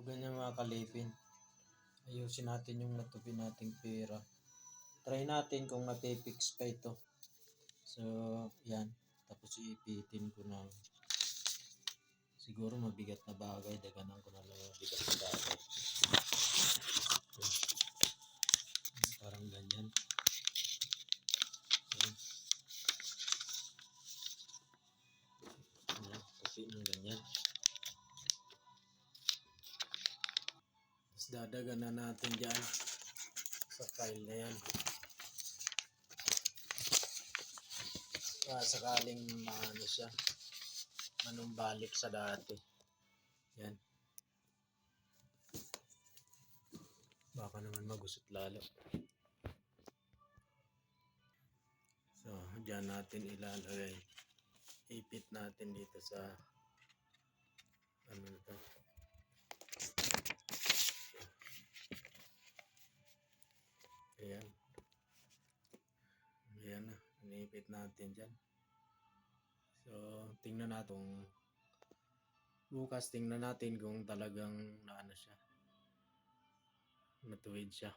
ganyan mga kalipin. Ayusin natin yung natupi nating pera. Try natin kung mapipix pa ito. So, yan. Tapos iipitin ko na. Siguro mabigat na bagay. Daganan ko na lang yung bigat na bagay. Parang ganyan. Tupi ng ganyan. Tapos dadagan na natin dyan sa file na yan. Sakaling maano siya, manumbalik sa dati. Yan. Baka naman magusot lalo. So, dyan natin ilalagay. Ipit natin dito sa ano ito. Ayan. Ayan na. Inipit natin dyan. So, tingnan natin. Bukas tingnan natin kung talagang naano siya. Matuwid siya.